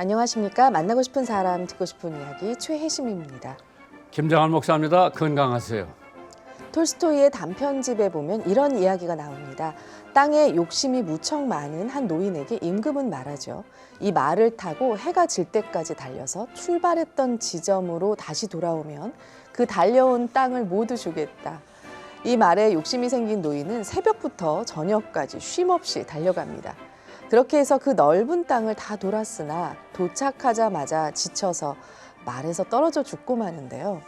안녕하십니까. 만나고 싶은 사람, 듣고 싶은 이야기 최혜심입니다. 김정한 목사입니다. 건강하세요. 톨스토이의 단편집에 보면 이런 이야기가 나옵니다. 땅에 욕심이 무척 많은 한 노인에게 임금은 말하죠. 이 말을 타고 해가 질 때까지 달려서 출발했던 지점으로 다시 돌아오면 그 달려온 땅을 모두 주겠다. 이 말에 욕심이 생긴 노인은 새벽부터 저녁까지 쉼없이 달려갑니다. 그렇게 해서 그 넓은 땅을 다 돌았으나 도착하자마자 지쳐서 말에서 떨어져 죽고 마는데요.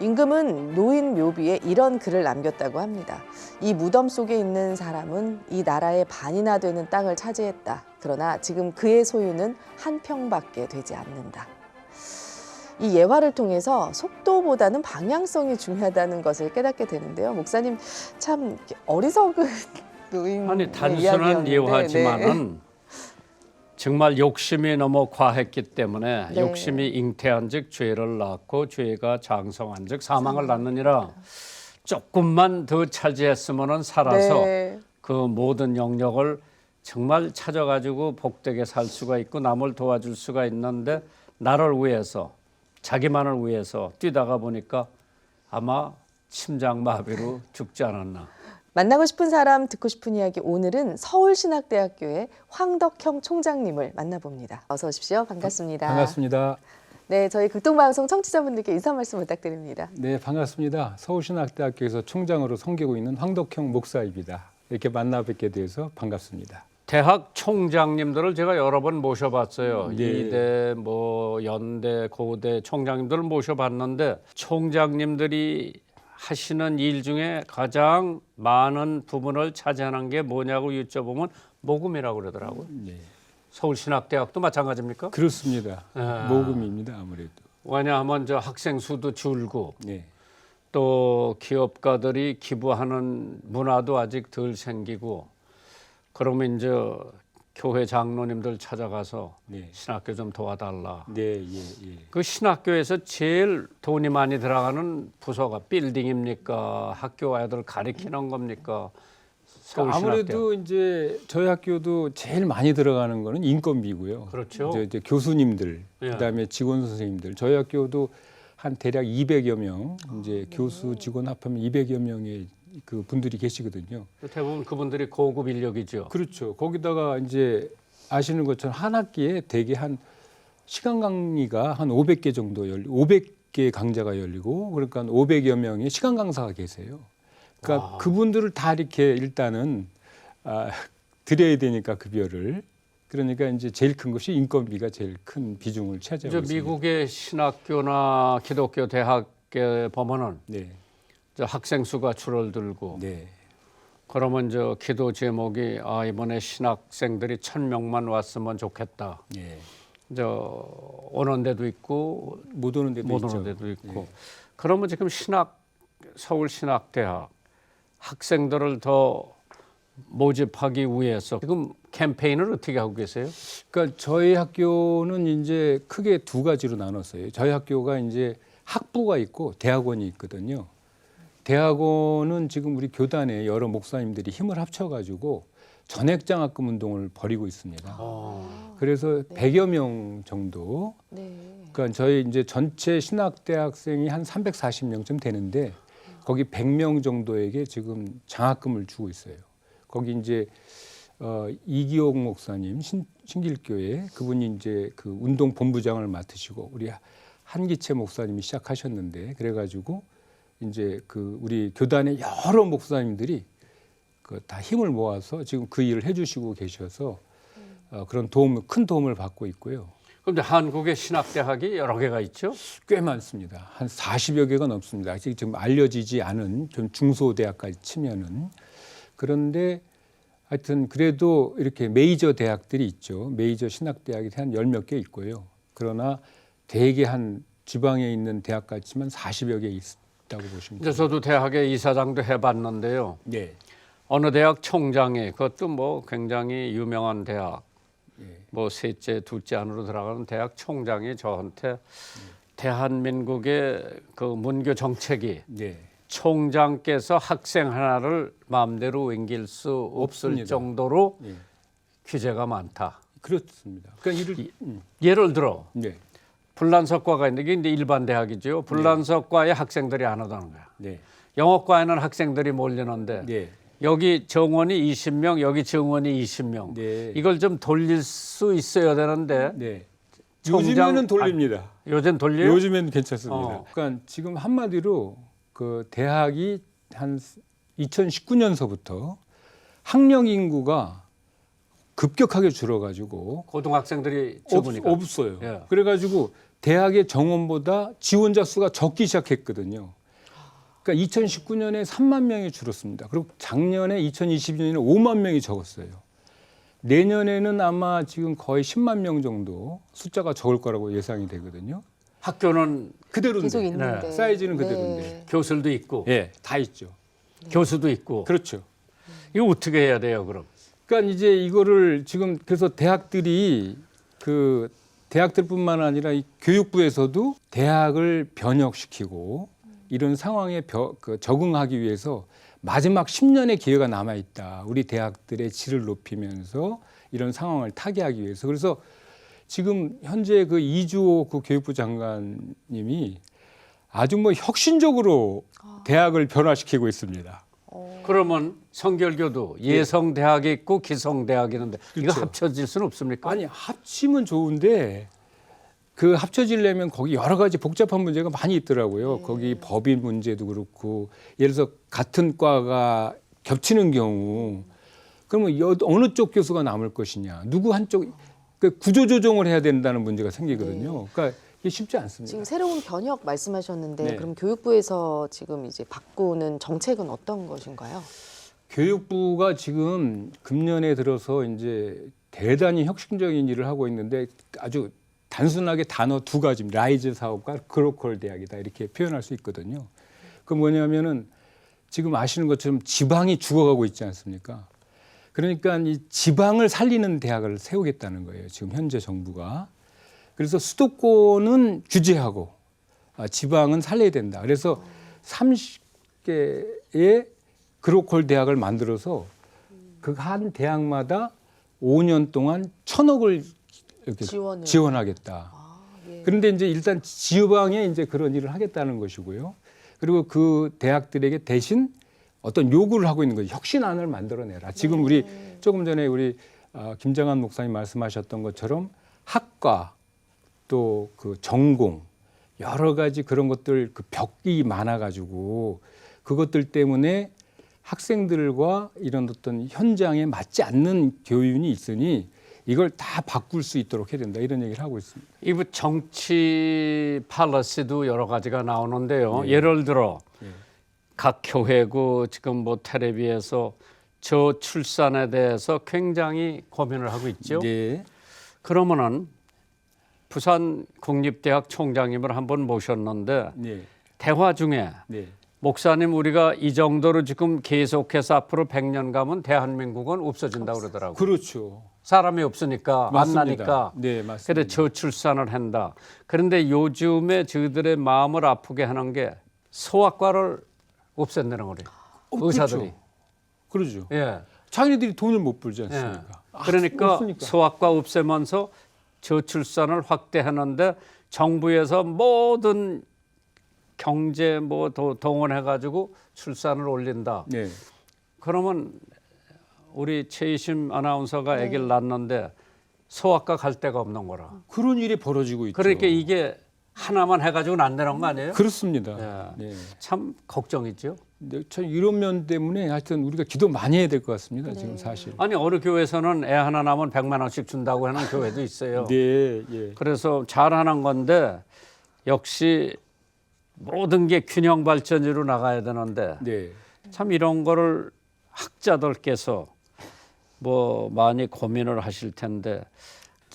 임금은 노인 묘비에 이런 글을 남겼다고 합니다. 이 무덤 속에 있는 사람은 이 나라의 반이나 되는 땅을 차지했다. 그러나 지금 그의 소유는 한 평밖에 되지 않는다. 이 예화를 통해서 속도보다는 방향성이 중요하다는 것을 깨닫게 되는데요. 목사님 참 어리석은 노인 아니 단순한 예화지만은 정말 욕심이 너무 과했기 때문에 네. 욕심이 잉태한즉 죄를 낳고 죄가 장성한즉 사망을 낳느니라. 조금만 더 차지했으면은 살아서 네. 그 모든 영역을 정말 찾아가지고 복되게 살 수가 있고 남을 도와줄 수가 있는데 나를 위해서 자기만을 위해서 뛰다가 보니까 아마 심장마비로 죽지 않았나. 만나고 싶은 사람, 듣고 싶은 이야기. 오늘은 서울신학대학교의 황덕형 총장님을 만나봅니다. 어서 오십시오. 반갑습니다. 반갑습니다. 네, 저희 극동방송 청취자분들께 인사 말씀 부탁드립니다. 네, 반갑습니다. 서울신학대학교에서 총장으로 섬기고 있는 황덕형 목사입니다. 이렇게 만나 뵙게 돼서 반갑습니다. 대학 총장님들을 제가 여러 번 모셔봤어요. 네. 이대, 연대, 고대 총장님들을 모셔봤는데 총장님들이 하시는 일 중에 가장 많은 부분을 차지하는 게 뭐냐고 여쭤보면 모금이라고 그러더라고요. 네. 서울신학대학도 마찬가지입니까? 그렇습니다. 아. 모금입니다, 아무래도. 왜냐하면 저 학생 수도 줄고 네. 또 기업가들이 기부하는 문화도 아직 덜 생기고 그러면 이제 교회 장로님들 찾아가서 네. 신학교 좀 도와달라. 네, 예, 예. 그 신학교에서 제일 돈이 많이 들어가는 부서가 빌딩입니까? 학교 아이들 가리키는 겁니까? 서울신학대학. 아무래도 이제 저희 학교도 제일 많이 들어가는 거는 인건비고요. 그렇죠. 이제 교수님들, 예. 그다음에 직원 선생님들. 저희 학교도 한 대략 200여 명, 이제 교수 직원 합하면 200여 명의 그 분들이 계시거든요. 대부분 그분들이 고급 인력이죠. 그렇죠. 거기다가 이제 아시는 것처럼 한 학기에 대개 한 시간 강의가 한 500개 정도 500개 강좌가 열리고 그러니까 500여 명의 시간 강사가 계세요. 그러니까 와. 그분들을 다 이렇게 일단은 드려야 되니까 급여를. 그러니까 이제 제일 큰 것이 인건비가 제일 큰 비중을 차지하고 이제 있습니다. 미국의 신학교나 기독교 대학에 보면은 네. 저 학생 수가 줄어들고 네. 그러면 저 기도 제목이 이번에 신학생들이 1000명만 왔으면 좋겠다. 네. 저 오는 데도 있고 못 오는 데도 못 있죠. 오는 데도 있고. 네. 그러면 지금 서울신학대학 학생들을 더 모집하기 위해서 지금 캠페인을 어떻게 하고 계세요? 그러니까 저희 학교는 이제 크게 두 가지로 나눴어요. 저희 학교가 이제 학부가 있고 대학원이 있거든요. 대학원은 지금 우리 교단에 여러 목사님들이 힘을 합쳐가지고 전액장학금 운동을 벌이고 있습니다. 그래서 100여 명 정도. 네. 그러니까 저희 이제 전체 신학대학생이 한 340명쯤 되는데 거기 100명 정도에게 지금 장학금을 주고 있어요. 거기 이제 이기옥 목사님 신길교회 그분이 이제 그 운동 본부장을 맡으시고 우리 한기채 목사님이 시작하셨는데 그래가지고 이제 그 우리 교단의 여러 목사님들이 그 다 힘을 모아서 지금 그 일을 해주시고 계셔서 그런 큰 도움을 받고 있고요. 그런데 한국의 신학대학이 여러 개가 있죠? 꽤 많습니다. 한 40여 개가 넘습니다. 아직 지금 알려지지 않은 좀 중소대학까지 치면은. 그런데 하여튼 그래도 이렇게 메이저 대학들이 있죠. 메이저 신학대학이 한 10몇 개 있고요. 그러나 대개 한 지방에 있는 대학 같지만 40여 개 있다고 보시면 이제 돼요. 저도 대학의 이사장도 해봤는데요. 네. 어느 대학 총장이 그것도 굉장히 유명한 대학 셋째, 둘째 안으로 들어가는 대학 총장이 저한테 대한민국의 그 문교 정책이 네. 총장께서 학생 하나를 마음대로 옮길 수 없을 없습니다. 정도로 예. 규제가 많다. 그렇습니다. 그러니까 예를 들어 네, 불란서과가 있는데 이게 이제 일반 대학이죠. 불란서과에 학생들이 안 오다는 거야. 네, 영어과에는 학생들이 몰리는데 네, 여기 정원이 20명, 여기 정원이 20명. 네. 이걸 좀 돌릴 수 있어야 되는데 네. 총장- 요즘에는 돌립니다. 요즘 돌려요? 요즘에는 괜찮습니다. 어. 그러니까 지금 한마디로 그 대학이 한 2019년서부터 학령 인구가 급격하게 줄어가지고 고등학생들이 적으니까. 없어요. 예. 그래가지고 대학의 정원보다 지원자 수가 적기 시작했거든요. 그러니까 2019년에 3만 명이 줄었습니다. 그리고 작년에 2022년에 5만 명이 적었어요. 내년에는 아마 지금 거의 10만 명 정도 숫자가 적을 거라고 예상이 되거든요. 학교는 그대로인데 계속 있는데 사이즈는 네. 그대로인데, 교실도 있고 예, 다 있죠. 교수도 있고. 그렇죠. 이거 어떻게 해야 돼요, 그럼? 그러니까 이제 이거를 지금 그래서 대학들이 그 대학들뿐만 아니라 이 교육부에서도 대학을 변혁시키고 이런 상황에 적응하기 위해서 마지막 10년의 기회가 남아 있다. 우리 대학들의 질을 높이면서 이런 상황을 타개하기 위해서. 그래서 지금 현재 그 이주호 그 교육부 장관님이 아주 뭐 혁신적으로 대학을 변화시키고 있습니다. 그러면 성결교도 예성대학이 있고 기성대학이 있는데 이거 그렇죠. 합쳐질 수는 없습니까? 아니 합치면 좋은데 그 합쳐지려면 거기 여러 가지 복잡한 문제가 많이 있더라고요. 거기 법인 문제도 그렇고 예를 들어서 같은 과가 겹치는 경우 그러면 어느 쪽 교수가 남을 것이냐, 누구 한쪽 그 구조 조정을 해야 된다는 문제가 생기거든요. 그러니까 이게 쉽지 않습니다. 지금 새로운 변혁 말씀하셨는데 네. 그럼 교육부에서 지금 이제 바꾸는 정책은 어떤 것인가요? 교육부가 지금 금년에 들어서 이제 대단히 혁신적인 일을 하고 있는데 아주 단순하게 단어 두 가지입니다. 라이즈 사업과 그로컬 대학이다 이렇게 표현할 수 있거든요. 그 뭐냐면은 지금 아시는 것처럼 지방이 죽어가고 있지 않습니까? 그러니까 이 지방을 살리는 대학을 세우겠다는 거예요. 지금 현재 정부가. 그래서 수도권은 규제하고 지방은 살려야 된다. 그래서 30개의 그로컬 대학을 만들어서 그 한 대학마다 5년 동안 1,000억을 이렇게 지원하겠다. 예. 그런데 이제 일단 지방에 이제 그런 일을 하겠다는 것이고요. 그리고 그 대학들에게 대신 어떤 요구를 하고 있는 거죠. 혁신안을 만들어내라. 지금 우리 조금 전에 우리 김장한 목사님 말씀하셨던 것처럼 학과 또 그 전공 여러 가지 그런 것들 그 벽이 많아가지고 그것들 때문에 학생들과 이런 어떤 현장에 맞지 않는 교육이 있으니 이걸 다 바꿀 수 있도록 해야 된다 이런 얘기를 하고 있습니다. 이부 정치 팔러시도 여러 가지가 나오는데요. 네. 예를 들어 네. 각 교회고 지금 뭐 텔레비에서 저출산에 대해서 굉장히 고민을 하고 있죠. 네. 그러면은 부산 국립대학 총장님을 한번 모셨는데 네. 대화 중에 네. 목사님 우리가 이 정도로 지금 계속해서 앞으로 100년 가면 대한민국은 없어진다고 그러더라고요. 그렇죠. 사람이 없으니까 안 맞습니다. 나니까. 네, 맞습니다. 그래 저출산을 한다. 그런데 요즘에 저희들의 마음을 아프게 하는 게 소아과를 없앤다는 거래요. 의사들이. 그렇죠. 예. 자기네들이 돈을 못 벌지 예. 않습니까? 그러니까 없으니까. 소아과 없애면서 저출산을 확대하는데 정부에서 모든 경제 뭐 동원해가지고 출산을 올린다. 네. 그러면 우리 최희심 아나운서가 아기를 낳았는데 소아과 갈 데가 없는 거라. 그런 일이 벌어지고 있죠. 그러니까 이게 하나만 해가지고는 안 되는 거 아니에요? 그렇습니다. 예. 네. 참 걱정이죠. 네, 참 이런 면 때문에 하여튼 우리가 기도 많이 해야 될 것 같습니다. 지금 사실. 아니 어느 교회에서는 애 하나 낳으면 100만 원씩 준다고 하는 교회도 있어요. 네, 예. 그래서 잘하는 건데 역시 모든 게 균형 발전으로 나가야 되는데 네. 참 이런 거를 학자들께서 뭐 많이 고민을 하실 텐데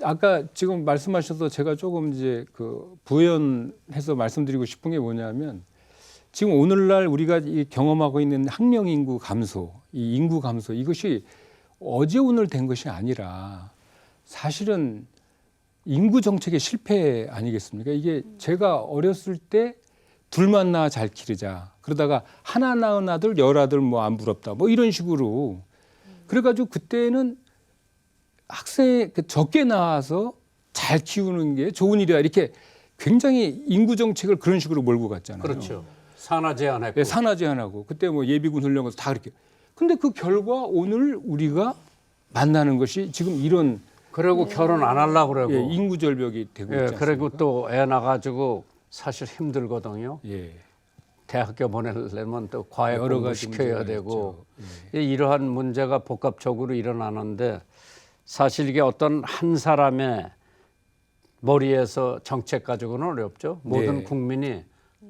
아까 지금 말씀하셔서 제가 조금 이제 그 부연해서 말씀드리고 싶은 게 뭐냐면 지금 오늘날 우리가 이 경험하고 있는 학령 인구 감소, 이 인구 감소 이것이 어제 오늘 된 것이 아니라 사실은 인구 정책의 실패 아니겠습니까? 이게 제가 어렸을 때 둘만 낳아 잘 기르자. 그러다가 하나 낳은 아들 열 아들 뭐 안 부럽다. 뭐 이런 식으로 그래가지고 그때는 학생 적게 나와서 잘 키우는 게 좋은 일이야. 이렇게 굉장히 인구 정책을 그런 식으로 몰고 갔잖아요. 그렇죠. 산하 제한했고. 네, 산하 제한하고 그때 뭐 예비군 훈련 가서 다 그렇게. 근데 그 결과 오늘 우리가 만나는 것이 지금 이런 그리고 결혼 안 하려고 그러고. 예, 인구 절벽이 되고 있지 않습니까? 그리고 또 애 낳아가지고 사실 힘들거든요. 예. 대학교 보내려면 또 과외 여러 공부 가지 시켜야 문제가 되고 있죠. 이러한 문제가 복합적으로 일어나는데 사실 이게 어떤 한 사람의 머리에서 정책 가지고는 어렵죠. 모든 네. 국민이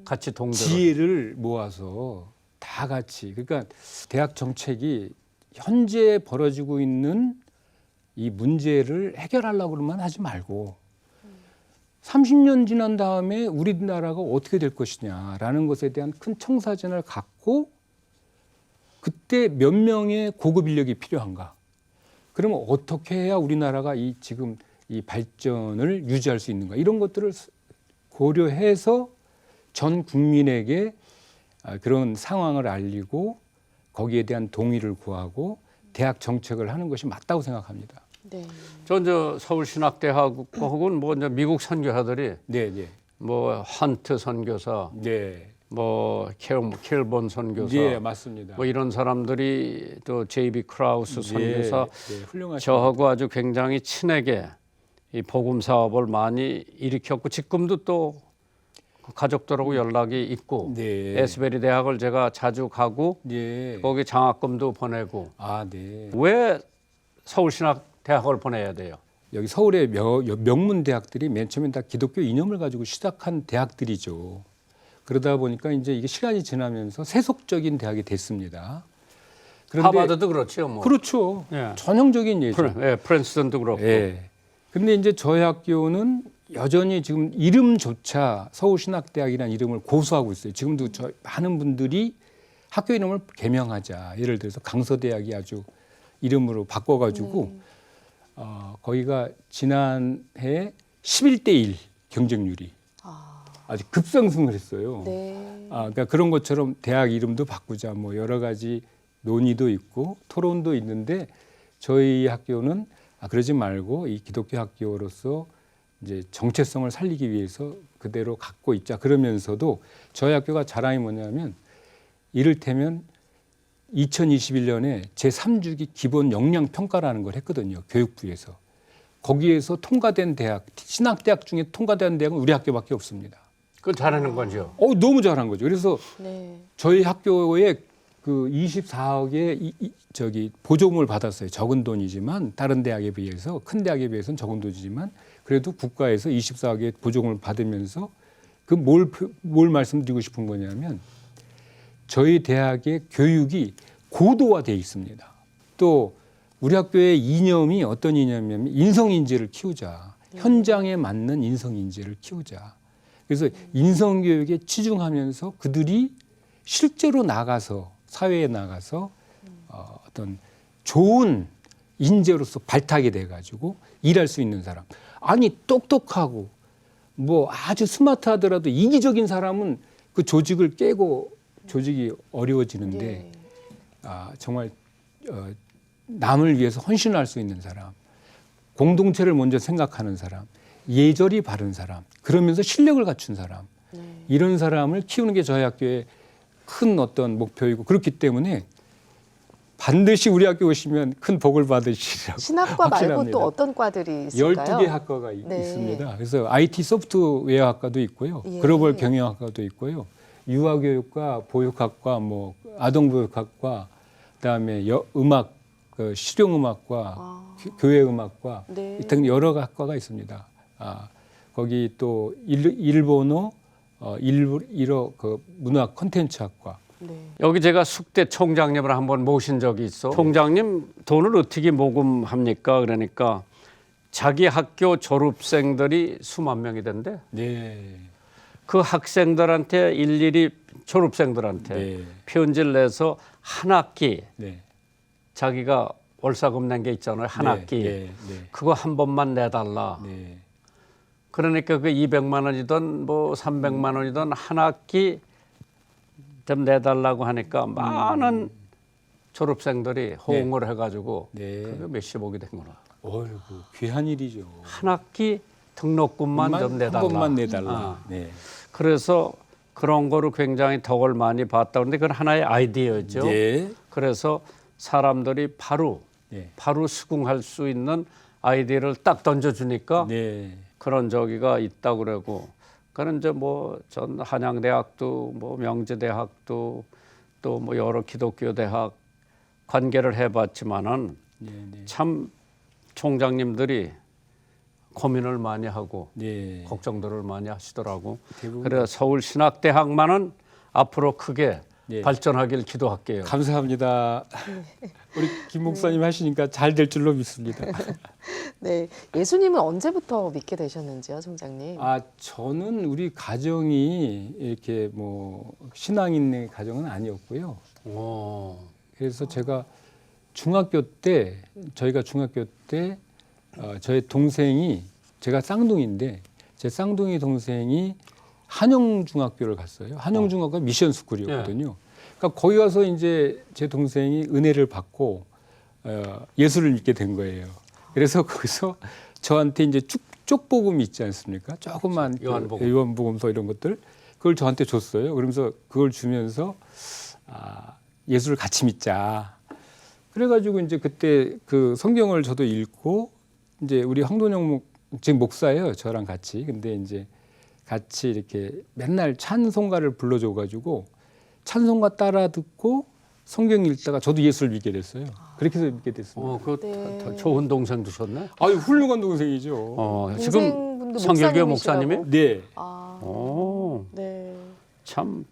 같이 동조를. 지혜를 모아서 다 같이 그러니까 대학 정책이 현재 벌어지고 있는 이 문제를 해결하려고 그러면 하지 말고 30년 지난 다음에 우리나라가 어떻게 될 것이냐라는 것에 대한 큰 청사진을 갖고 그때 몇 명의 고급 인력이 필요한가? 그러면 어떻게 해야 우리나라가 이 지금 이 발전을 유지할 수 있는가? 이런 것들을 고려해서 전 국민에게 그런 상황을 알리고 거기에 대한 동의를 구하고 대학 정책을 하는 것이 맞다고 생각합니다. 네. 저 서울신학대학은 뭐 이제 미국 선교사들이 네, 네, 뭐 헌트 선교사, 네, 뭐 킬본 선교사, 네, 맞습니다. 뭐 이런 사람들이 또 제이비 크라우스 선교사 네, 훌륭하십니다. 저하고 아주 굉장히 친하게 이 복음 사업을 많이 일으켰고 지금도 또 가족들하고 연락이 있고 네. 에스베리 대학을 제가 자주 가고 네. 거기 장학금도 보내고 아, 네. 왜 서울신학대학을 보내야 돼요? 여기 서울의 명문 대학들이 맨 처음엔 다 기독교 이념을 가지고 시작한 대학들이죠. 그러다 보니까 이제 이게 시간이 지나면서 세속적인 대학이 됐습니다. 하버드도 그렇죠. 뭐. 그렇죠. 예. 전형적인 예죠. 프린스턴도 그렇고. 예. 근데 이제 저희 학교는 여전히 지금 이름조차 서울신학대학이라는 이름을 고수하고 있어요. 지금도 많은 분들이 학교 이름을 개명하자. 예를 들어서 강서대학이 아주 이름으로 바꿔가지고 거기가 지난해 11대 1 경쟁률이 아주 급상승을 했어요. 네. 그러니까 그런 것처럼 대학 이름도 바꾸자 뭐 여러 가지 논의도 있고 토론도 있는데 저희 학교는 그러지 말고 이 기독교 학교로서 이제 정체성을 살리기 위해서 그대로 갖고 있자. 그러면서도 저희 학교가 자랑이 뭐냐면 이를테면 2021년에 제3주기 기본 역량 평가라는 걸 했거든요. 교육부에서. 거기에서 통과된 대학, 신학대학 중에 통과된 대학은 우리 학교밖에 없습니다. 그건 잘하는 거죠. 너무 잘한 거죠. 그래서 네. 저희 학교에 그 24억의 저기 보조금을 받았어요. 적은 돈이지만 다른 대학에 비해서 큰 대학에 비해서는 적은 돈이지만 그래도 국가에서 24억의 보조금을 받으면서 그 뭘 말씀드리고 싶은 거냐면 저희 대학의 교육이 고도화되어 있습니다. 또 우리 학교의 이념이 어떤 이념이냐면 인성인재를 키우자. 현장에 맞는 인성인재를 키우자. 그래서 인성교육에 치중하면서 그들이 실제로 나가서 사회에 나가서 어떤 좋은 인재로서 발탁이 돼가지고 일할 수 있는 사람. 아니 똑똑하고 뭐 아주 스마트하더라도 이기적인 사람은 그 조직을 깨고 조직이 어려워지는데 네. 정말 남을 위해서 헌신할 수 있는 사람, 공동체를 먼저 생각하는 사람, 예절이 바른 사람, 그러면서 실력을 갖춘 사람, 이런 사람을 키우는 게 저희 학교의 큰 어떤 목표이고 그렇기 때문에 반드시 우리 학교 오시면 큰 복을 받으시리라고 신학과 말고 확신합니다. 또 어떤 과들이 있을까요? 12개 학과가 네. 있습니다. 그래서 IT 소프트웨어 학과도 있고요. 예. 글로벌 경영학과도 있고요. 유아교육과 보육학과, 뭐 아동보육학과, 그다음에 음악, 실용음악과, 교회음악과 네. 등 여러 학과가 있습니다. 거기 또 일본어, 일어 그 문화 콘텐츠학과. 네. 여기 제가 숙대 총장님을 한번 모신 적이 있어. 총장님 돈을 어떻게 모금합니까? 그러니까 자기 학교 졸업생들이 수만 명이 된대. 네. 그 학생들한테 일일이 졸업생들한테 네. 편지를 내서 한 학기 네. 자기가 월사금 낸 게 있잖아요. 한 네. 학기. 네. 네. 그거 한 번만 내달라. 네. 그러니까 그 200만 원이든 뭐 300만 원이든 한 학기 좀 내달라고 하니까 많은 졸업생들이 호응을 해가지고 네. 그게 몇십억이 된 거라. 어이구 귀한 일이죠. 한 학기 등록금만 좀 한 내달라. 번만 내달라. 아. 네. 그래서 그런 거로 굉장히 덕을 많이 봤다. 그런데 그건 하나의 아이디어죠. 네. 그래서 사람들이 바로 네. 수긍할 수 있는 아이디어를 딱 던져주니까 네. 그런 저기가 있다고 그러고. 그는 이제 뭐 전 한양대학도 뭐 명지대학도 또 뭐 여러 기독교 대학 관계를 해봤지만은 네. 네. 참 총장님들이 고민을 많이 하고 네. 걱정들을 많이 하시더라고. 대부분 그래 서울신학대학만은 앞으로 크게 네. 발전하길 기도할게요. 감사합니다. 우리 김 목사님 하시니까 잘 될 줄로 믿습니다. 네, 예수님은 언제부터 믿게 되셨는지요, 총장님? 아, 저는 우리 가정이 이렇게 뭐 신앙 있는 가정은 아니었고요. 오. 그래서 제가 중학교 때 저희가 중학교 때 저의 동생이 제가 쌍둥이인데 제 쌍둥이 동생이 한영중학교를 갔어요. 한영중학교가 미션 스쿨이었거든요. 그러니까 거기 가서 이제 제 동생이 은혜를 받고 예수를 믿게 된 거예요. 그래서 거기서 저한테 이제 쪽복음 있지 않습니까? 조그만 요한복음서 이런 것들 그걸 저한테 줬어요. 그러면서 그걸 주면서 예수를 같이 믿자. 그래가지고 이제 그때 그 성경을 저도 읽고 이제 우리 황돈영 지금 목사예요. 저랑 같이. 근데 이제 같이 이렇게 맨날 찬송가를 불러줘가지고 찬송가 따라 듣고 성경 읽다가 저도 예수를 믿게 됐어요. 그렇게 해서 믿게 됐습니다. 그 네. 좋은 동생 두셨네. 아유 훌륭한 동생이죠. 지금 동생분도 성결교 목사님이시라고? 목사님이? 네. 아, 오, 네. 참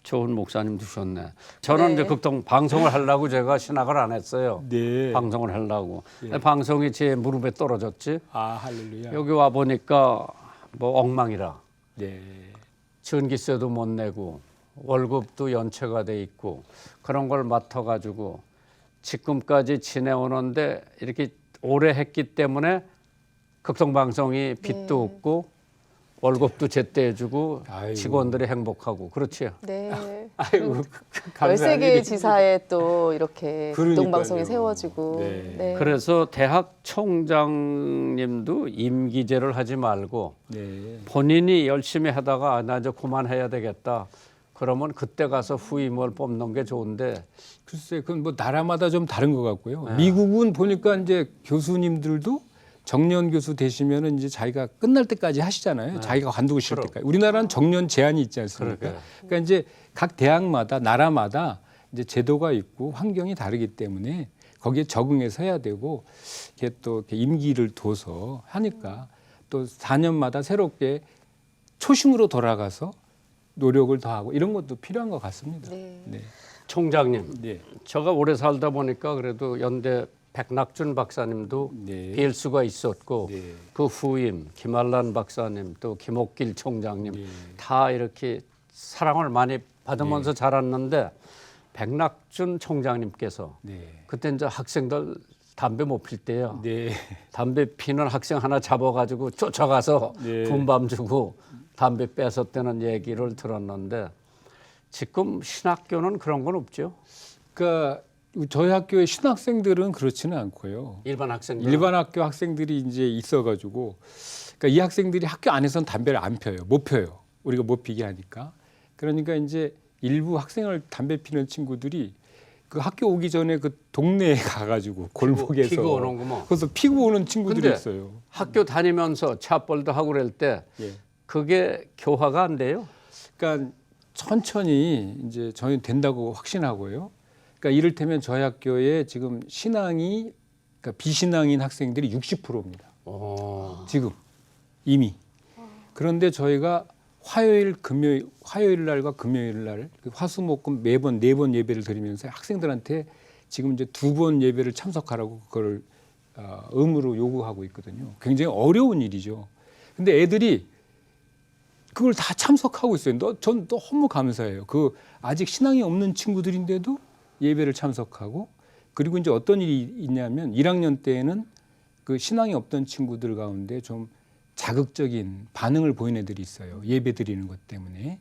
좋은 목사님 두셨네. 저는 네. 이제 극동 방송을 하려고 제가 신학을 안 했어요. 네. 방송을 하려고. 네. 방송이 제 무릎에 떨어졌지. 아 할렐루야. 여기 와 보니까 뭐 엉망이라. 네. 전기세도 못 내고 월급도 연체가 돼 있고 그런 걸 맡아가지고 지금까지 지내오는데 이렇게 오래 했기 때문에 극성방송이 빚도 없고 월급도 제때 해주고 아이고. 직원들이 행복하고 그렇지요. 네. 아이고 열세 개의 일이. 지사에 또 이렇게 그러니까요. 극동방송이 세워지고. 네. 네. 그래서 대학 총장님도 임기제를 하지 말고 네. 본인이 열심히 하다가 나 이제 그만해야 되겠다. 그러면 그때 가서 후임을 뽑는 게 좋은데 글쎄 그건 뭐 나라마다 좀 다른 것 같고요. 미국은 보니까 이제 교수님들도 정년 교수 되시면은 이제 자기가 끝날 때까지 하시잖아요. 자기가 관두고 싶을 그럼. 때까지. 우리나라는 정년 제한이 있지 않습니까? 그러게요. 그러니까 이제 각 대학마다 나라마다 이제 제도가 있고 환경이 다르기 때문에 거기에 적응해서 해야 되고 이렇게 또 이렇게 임기를 둬서 하니까 또 4년마다 새롭게 초심으로 돌아가서 노력을 더하고 이런 것도 필요한 것 같습니다. 네. 네. 총장님, 네. 제가 오래 살다 보니까 그래도 연대 백낙준 박사님도 네. 뵐 수가 있었고 네. 그 후임 김한란 박사님 또 김옥길 총장님 네. 다 이렇게 사랑을 많이 받으면서 자랐는데 백낙준 총장님께서 네. 그때 이제 학생들 담배 못 필 때요. 네. 담배 피는 학생 하나 잡아가지고 쫓아가서 네. 군밤 주고 담배 뺏었다는 얘기를 들었는데 지금 신학교는 그런 건 없죠. 그러니까 저희 학교의 신학생들은 그렇지는 않고요. 일반 학생들. 일반 학교 학생들이 이제 있어가지고, 그러니까 이 학생들이 학교 안에서는 담배를 안 펴요, 못 펴요. 우리가 못 피게 하니까. 그러니까 이제 일부 학생을 담배 피는 친구들이 그 학교 오기 전에 그 동네에 가가지고 골목에서 피고 오는구먼. 그래서 피고 오는 친구들이 근데 있어요. 학교 다니면서 차벌도 하고 그럴 때 예. 그게 교화가 안 돼요? 그러니까 천천히 이제 저희 된다고 확신하고요. 그러니까 이를테면 저희 학교에 지금 신앙이 그러니까 비신앙인 학생들이 60%입니다. 지금 이미. 그런데 저희가 화요일 날과 금요일 날 화수목금 매번 4번 예배를 드리면서 학생들한테 지금 이제 2번 예배를 참석하라고 그걸 의무로 요구하고 있거든요. 굉장히 어려운 일이죠. 근데 애들이 그걸 다 참석하고 있어요. 전 너무 감사해요. 그 아직 신앙이 없는 친구들인데도 예배를 참석하고 그리고 이제 어떤 일이 있냐면 1학년 때에는 그 신앙이 없던 친구들 가운데 좀 자극적인 반응을 보이는 애들이 있어요. 예배 드리는 것 때문에.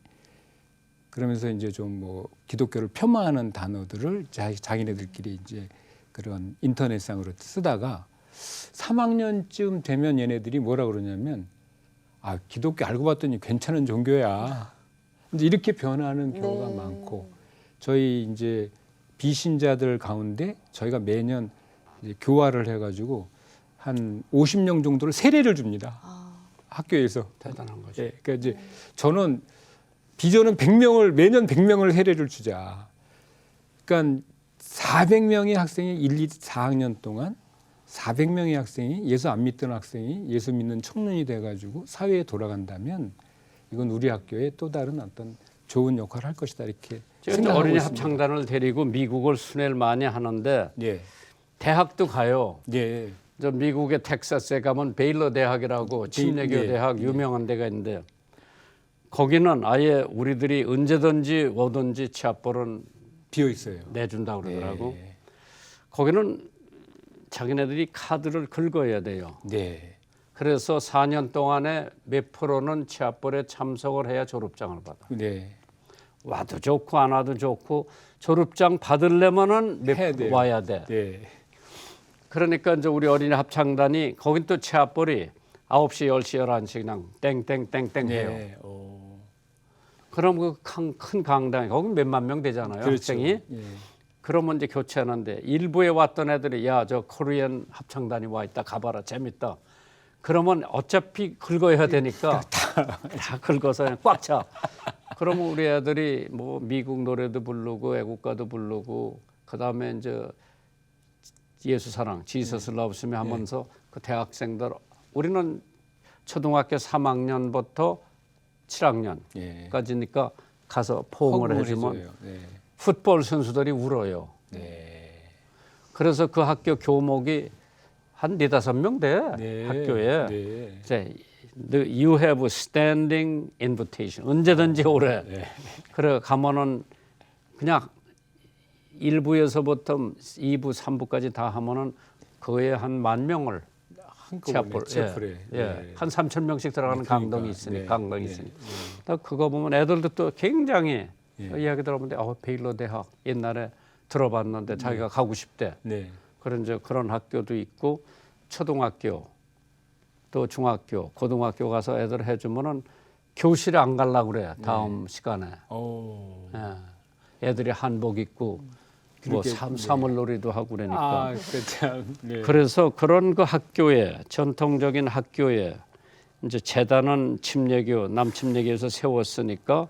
그러면서 이제 좀 뭐 기독교를 폄하하는 단어들을 자기네들끼리 이제 그런 인터넷상으로 쓰다가 3학년쯤 되면 얘네들이 뭐라 그러냐면 아 기독교 알고 봤더니 괜찮은 종교야. 이제 이렇게 변하는 경우가 네. 많고 저희 이제 비신자들 가운데 저희가 매년 이제 교화를 해가지고 한 50명 정도를 세례를 줍니다. 아, 학교에서. 대단한 거죠. 예, 그러니까 이제 저는 비전은 100명을 매년 100명을 세례를 주자. 그러니까 400명의 학생이 1, 2, 4학년 동안 400명의 학생이 예수 안 믿던 학생이 예수 믿는 청년이 돼가지고 사회에 돌아간다면 이건 우리 학교에 또 다른 어떤 좋은 역할을 할 것이다 이렇게 지금 생각하고 어린이 있습니다. 합창단을 데리고 미국을 순회를 많이 하는데 예, 대학도 가요. 예, 저 미국의 텍사스에 가면 베일러 대학이라고 침례교 예, 대학 유명한 데가 있는데 거기는 아예 우리들이 언제든지 오든지 취업벌은 비어 있어요. 내준다 그러더라고. 네. 거기는 자기네들이 카드를 긁어야 돼요. 네. 그래서 4년 동안에 몇 프로는 취업벌에 참석을 해야 졸업장을 받아. 네. 와도 좋고 안 와도 좋고 졸업장 받으려면은 몇 해야 돼요. 와야 돼. 네. 그러니까 이제 우리 어린이 합창단이 거긴 또 취업벌이 9시, 10시, 11시 그냥 땡땡땡땡 해요. 네. 그럼 그 큰 강당에 거기 몇만 명 되잖아요. 그렇죠. 학생이. 예. 그러면 이제 교체하는데 일부에 왔던 애들이 야 저 코리안 합창단이 와 있다 가봐라 재밌다. 그러면 어차피 긁어야 되니까 다 긁어서 그냥 꽉 차. 그러면 우리 애들이 뭐 미국 노래도 부르고 애국가도 부르고 그다음에 이제 예수 사랑 지서스 러브스미 하면서 그 대학생들 우리는 초등학교 3학년부터 7학년까지니까 예. 가서 포옹을 허공을 해주면 해줘요. 네. 풋볼 선수들이 울어요. 네. 그래서 그 학교 교목이 한 4-5명 돼. 네. 학교에. 네. 이제 you have standing invitation. 언제든지 오래. 네. 그래 가면은 그냥 1부에서부터 2부, 3부까지 다 하면은 거의 한 10,000명을 한꺼번에 체플에. 예. 한 3,000명씩 들어가는 네, 그러니까. 강동이 있으니 네. 강동이 네. 있으니. 그거 보면 애들도 또 굉장히 예. 이야기 들어보는데 베일러 대학 옛날에 들어봤는데 자기가 가고 싶대. 네. 그런 이제 그런 학교도 있고 초등학교 또 중학교, 고등학교 가서 애들 해주면은 교실에 안 갈라 그래 다음 시간에. 오. 예. 애들이 한복 입고 뭐 그렇게, 사물놀이도 하고 그러니까. 아, 참. 네. 그래서 그런 그 학교에 전통적인 학교에 이제 재단은 침례교 남침례교에서 세웠으니까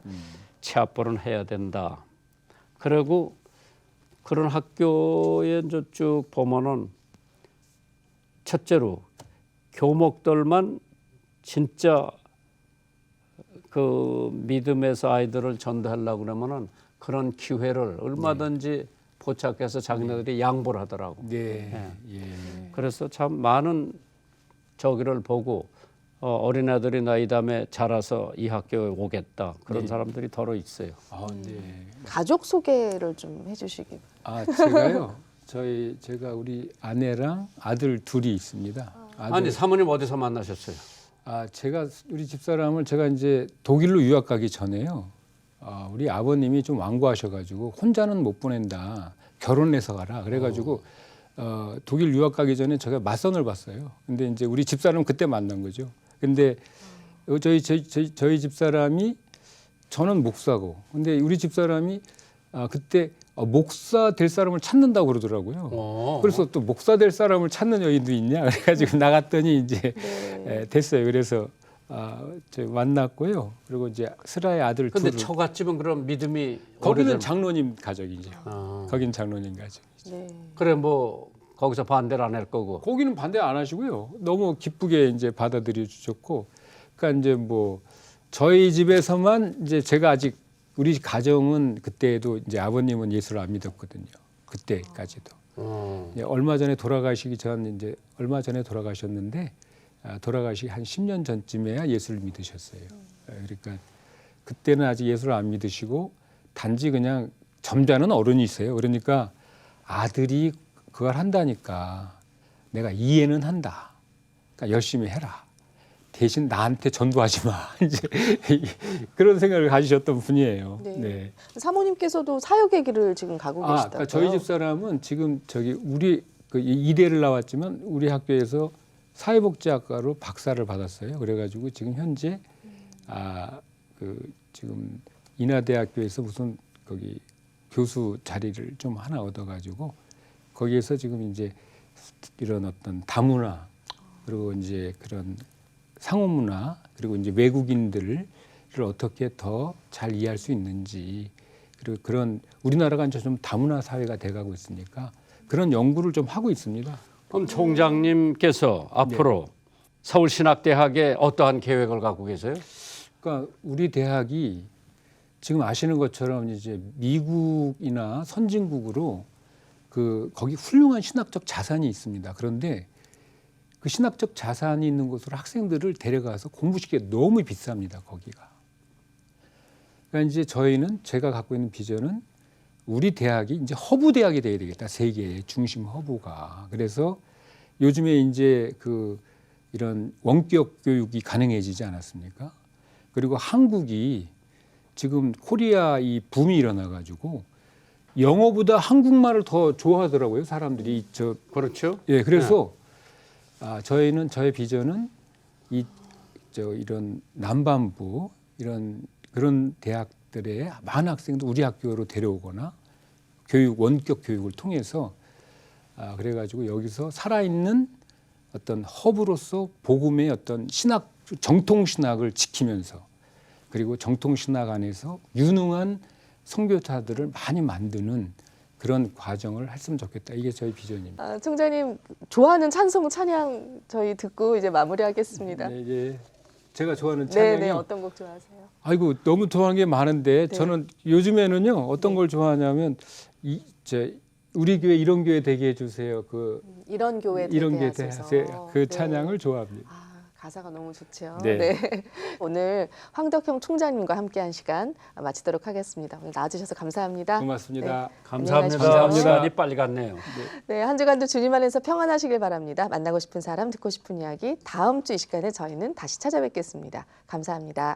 체합벌은 해야 된다. 그리고 그런 학교에 이제 쭉 보면은 첫째로 교목들만 진짜 그 믿음에서 아이들을 전도하려고 그러면은 그런 기회를 얼마든지 포착해서 자기네들이 양보를 하더라고. 네. 예. 그래서 참 많은 저기를 보고 어린애들이 나이 다음에 자라서 이 학교에 오겠다 그런 사람들이 더러 있어요. 아, 네. 가족 소개를 좀 해주시기. 아, 제가요. 제가 우리 아내랑 아들 둘이 있습니다. 아니 사모님 어디서 만나셨어요? 제가 우리 집사람을 제가 이제 독일로 유학 가기 전에요. 우리 아버님이 좀 완고하셔가지고 혼자는 못 보낸다. 결혼해서 가라. 그래가지고 독일 유학 가기 전에 제가 맞선을 봤어요. 근데 이제 우리 집사람 그때 만난 거죠. 근데 저희 집사람이 저는 목사고, 근데 우리 집사람이 그때 목사 될 사람을 찾는다고 그러더라고요. 그래서 또 목사 될 사람을 찾는 여인도 있냐? 그래가지고 나갔더니 이제 됐어요. 그래서 저 만났고요. 그리고 이제 슬아의 아들 근데 둘을. 처갓집은 그럼 믿음이 거기는 오래전- 장로님 가족이죠. 거긴 장로님 가족. 네. 그래 뭐 거기서 반대를 안 할 거고. 거기는 반대 안 하시고요. 너무 기쁘게 이제 받아들여 주셨고, 그러니까 이제 뭐 저희 집에서만 이제 제가 아직 우리 가정은 그때도 이제 아버님은 예수를 안 믿었거든요. 그때까지도. 이제 얼마 전에 돌아가시기 전 이제 얼마 전에 돌아가셨는데 돌아가시기 한 10년 전쯤에야 예수를 믿으셨어요. 그러니까 그때는 아직 예수를 안 믿으시고 단지 그냥 점잖은 어른이세요. 그러니까 아들이 그걸 한다니까 내가 이해는 한다. 그러니까 열심히 해라. 대신 나한테 전도하지 마. 이제 그런 생각을 가지셨던 분이에요. 네. 네. 사모님께서도 사역의 길을 지금 가고 계시다고요. 그러니까 저희 집 사람은 지금 저기 우리 그 이대를 나왔지만 우리 학교에서 사회복지학과로 박사를 받았어요. 그래가지고 지금 현재 지금 인하대학교에서 무슨 거기 교수 자리를 좀 하나 얻어가지고 거기에서 지금 이제 이런 어떤 다문화 그리고 이제 그런 상호문화 그리고 이제 외국인들을 어떻게 더 잘 이해할 수 있는지 그리고 그런 우리나라가 이제 좀 다문화 사회가 돼가고 있으니까 그런 연구를 좀 하고 있습니다. 그럼 총장님께서 앞으로 서울신학대학에 어떠한 계획을 갖고 계세요? 그러니까 우리 대학이 지금 아시는 것처럼 이제 미국이나 선진국으로 거기 훌륭한 신학적 자산이 있습니다. 그런데 그 신학적 자산이 있는 곳으로 학생들을 데려가서 공부시키기 너무 비쌉니다. 거기가. 그러니까 이제 제가 갖고 있는 비전은 우리 대학이 이제 허브 대학이 돼야 되겠다. 세계의 중심 허브가. 그래서 요즘에 이제 이런 원격 교육이 가능해지지 않았습니까? 그리고 한국이 지금 코리아 이 붐이 일어나가지고 영어보다 한국말을 더 좋아하더라고요. 사람들이 그렇죠. 예, 그래서 저의 비전은 이런 남반부 그런 대학들의 많은 학생들 우리 학교로 데려오거나 원격 교육을 통해서 그래가지고 여기서 살아있는 어떤 허브로서 복음의 어떤 정통 신학을 지키면서 그리고 정통 신학 안에서 유능한 선교사들을 많이 만드는 그런 과정을 했으면 좋겠다. 이게 저희 비전입니다. 총장님 좋아하는 찬송 찬양 저희 듣고 이제 마무리하겠습니다. 네, 이제 제가 좋아하는 네, 찬양이 어떤 곡 좋아하세요? 아이고 너무 좋아하는 게 많은데 네. 저는 요즘에는요 어떤 걸 좋아하냐면 우리 교회 이런 교회 되게 해주세요. 이런 교회 이런 교회 대하소서. 그 찬양을 좋아합니다. 가사가 너무 좋죠. 네. 오늘 황덕형 총장님과 함께한 시간 마치도록 하겠습니다. 오늘 나와주셔서 감사합니다. 고맙습니다. 감사합니다. 안녕히 가십시오. 시간이 빨리 갔네요. 네, 한 주간도 주님 안에서 평안하시길 바랍니다. 만나고 싶은 사람, 듣고 싶은 이야기 다음 주 이 시간에 저희는 다시 찾아뵙겠습니다. 감사합니다.